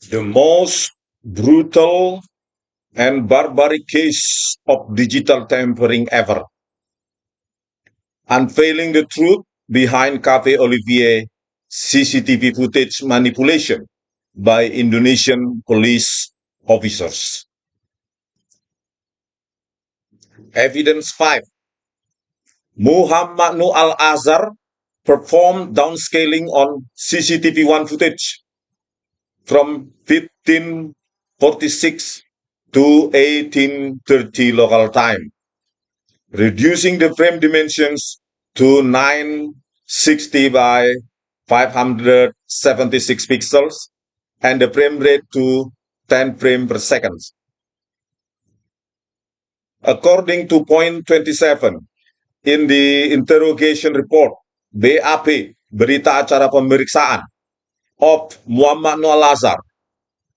The most brutal and barbaric case of digital tampering ever, unveiling the truth behind Cafe Olivier CCTV footage manipulation by Indonesian police officers. Evidence 5. Muhammad Nuh Al-Azhar performed downscaling on CCTV1 footage from 1546 to 1830 local time, reducing the frame dimensions to 960 by 576 pixels and the frame rate to 10 frames per second. According to point 27 in the interrogation report BAP, Berita Acara Pemeriksaan, of Muhammad Nuh Al-Azhar,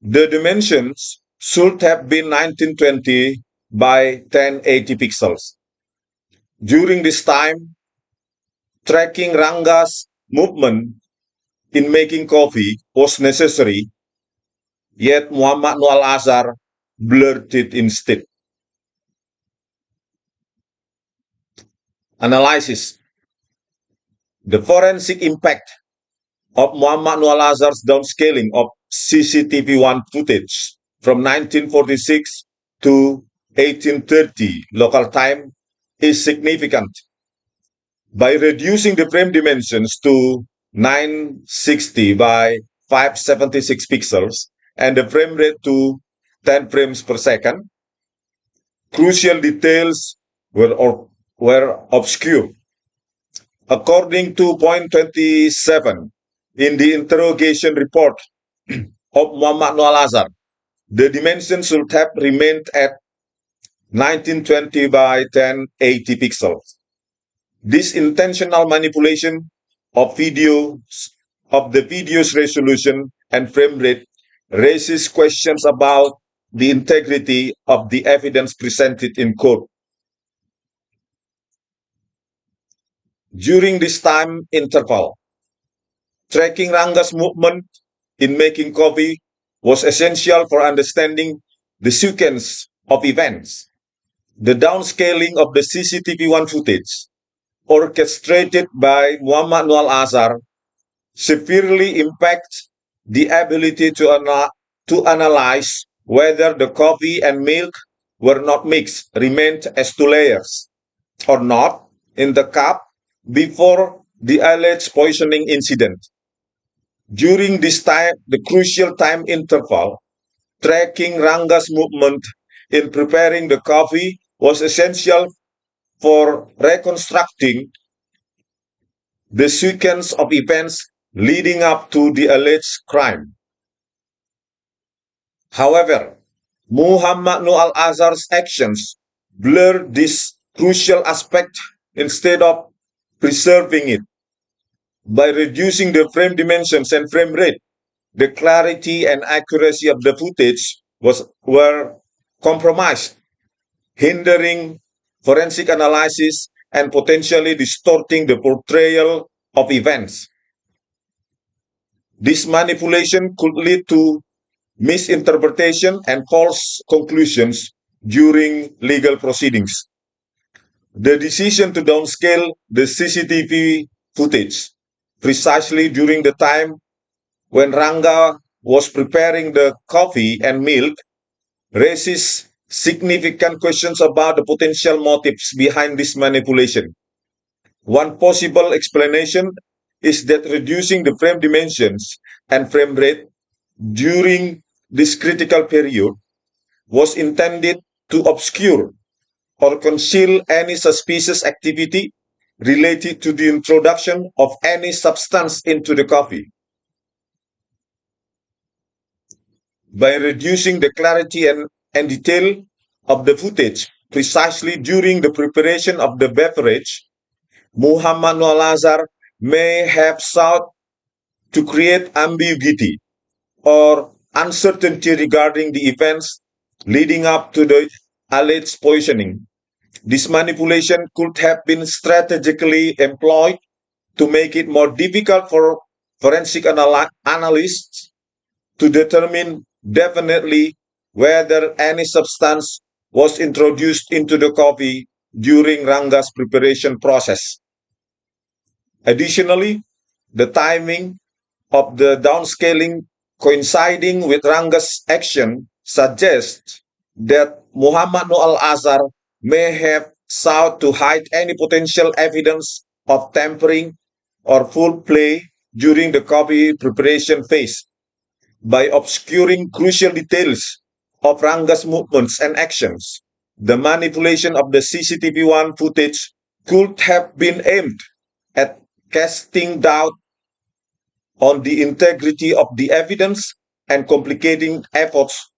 the dimensions should have been 1920 by 1080 pixels. During this time, tracking Rangga's movement in making coffee was necessary, yet Muhammad Nuh Al-Azhar blurred it instead. Analysis. The forensic impact of Muhammad Nuh Al-Azhar's downscaling of CCTV1 footage from 1946 to 1830 local time is significant. By reducing the frame dimensions to 960 by 576 pixels and the frame rate to 10 frames per second, crucial details were obscured. According to point 27 in the interrogation report of Muhammad Nuh Al-Azhar, the dimension should have remained at 1920 by 1080 pixels. This intentional manipulation of the video's resolution and frame rate raises questions about the integrity of the evidence presented in court. During this time interval, tracking Rangga's movement in making coffee was essential for understanding the sequence of events. The downscaling of the CCTV1 footage, orchestrated by Muhammad Nuh Al-Azhar, severely impacts the ability to analyze whether the coffee and milk were not mixed, remained as two layers, or not in the cup before the alleged poisoning incident. During this time, the crucial time interval, tracking Rangga's movement in preparing the coffee was essential for reconstructing the sequence of events leading up to the alleged crime. However, Muhammad Nuh Al-Azhar's actions blurred this crucial aspect instead of preserving it. By reducing the frame dimensions and frame rate, the clarity and accuracy of the footage were compromised, hindering forensic analysis and potentially distorting the portrayal of events. This manipulation could lead to misinterpretation and false conclusions during legal proceedings. The decision to downscale the CCTV footage precisely during the time when Rangga was preparing the coffee and milk raises significant questions about the potential motives behind this manipulation. One possible explanation is that reducing the frame dimensions and frame rate during this critical period was intended to obscure or conceal any suspicious activity related to the introduction of any substance into the coffee. By reducing the clarity and detail of the footage precisely during the preparation of the beverage, Muhammad Nuh Al-Azhar may have sought to create ambiguity or uncertainty regarding the events leading up to the alleged poisoning. This manipulation could have been strategically employed to make it more difficult for forensic analysts to determine definitely whether any substance was introduced into the coffee during Rangga's preparation process. Additionally, the timing of the downscaling coinciding with Rangga's action suggests that Muhammad Nuh Al-Azhar may have sought to hide any potential evidence of tampering or foul play during the coffee preparation phase by obscuring crucial details of Rangga's movements and actions. The manipulation of the CCTV-1 footage could have been aimed at casting doubt on the integrity of the evidence and complicating efforts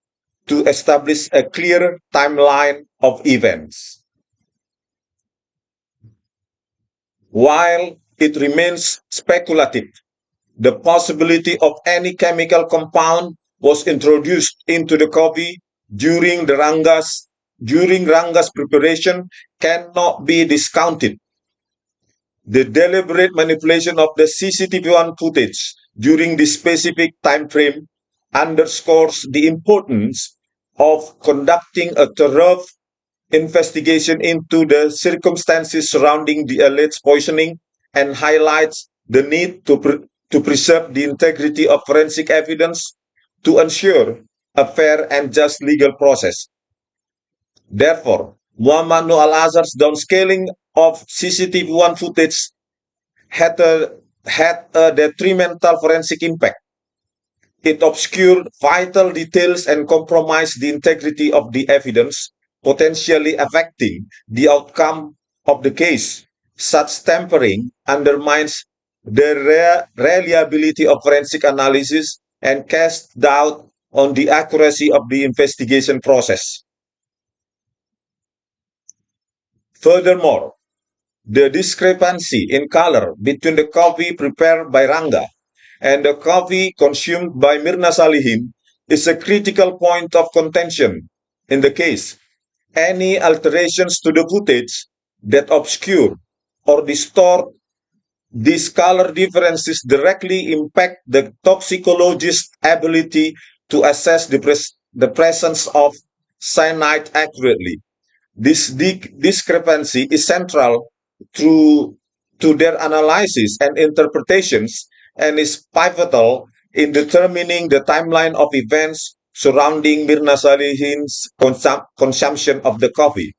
to establish a clear timeline of events. While it remains speculative, the possibility of any chemical compound was introduced into the coffee during Rangga's preparation cannot be discounted. The deliberate manipulation of the CCTV-1 footage during this specific time frame underscores the importance of conducting a thorough investigation into the circumstances surrounding the alleged poisoning and highlights the need to preserve the integrity of forensic evidence to ensure a fair and just legal process. Therefore, Muhammad Nuh Al-Azhar's downscaling of CCTV-1 footage had a detrimental forensic impact. It obscured vital details and compromised the integrity of the evidence, potentially affecting the outcome of the case. Such tampering undermines the reliability of forensic analysis and casts doubt on the accuracy of the investigation process. Furthermore, the discrepancy in color between the coffee prepared by Rangga and the coffee consumed by Mirna Salihin is a critical point of contention in the case. Any alterations to the footage that obscure or distort these color differences directly impact the toxicologist's ability to assess the presence of cyanide accurately. This discrepancy is central to their analysis and interpretations and is pivotal in determining the timeline of events surrounding Mirna Salihin's consumption of the coffee.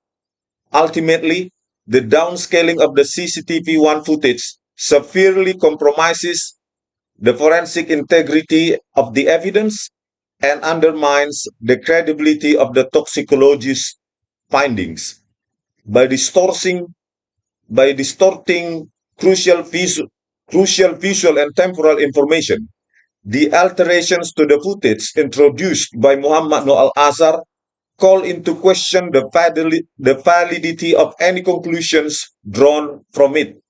Ultimately, the downscaling of the CCTV-1 footage severely compromises the forensic integrity of the evidence and undermines the credibility of the toxicologist's findings by distorting crucial visual and temporal information. The alterations to the footage introduced by Muhammad Nuh Al-Azhar call into question the validity of any conclusions drawn from it.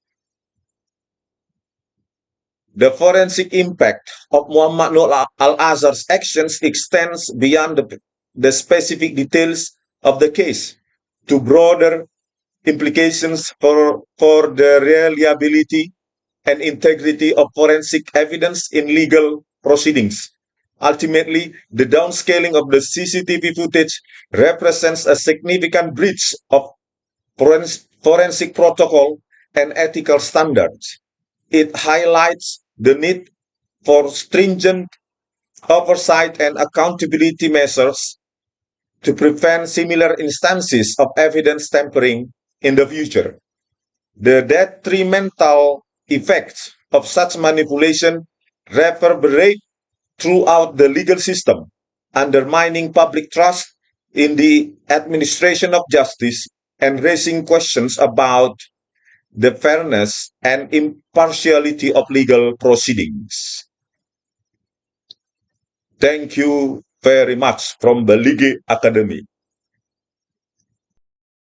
The forensic impact of Muhammad Nuh Al-Azhar's actions extends beyond the specific details of the case to broader implications for the reliability and integrity of forensic evidence in legal proceedings. Ultimately, the downscaling of the CCTV footage represents a significant breach of forensic protocol and ethical standards. It highlights the need for stringent oversight and accountability measures to prevent similar instances of evidence tampering in the future. The detrimental effects of such manipulation reverberate throughout the legal system, undermining public trust in the administration of justice and raising questions about the fairness and impartiality of legal proceedings. Thank you very much from the Ligue Academy.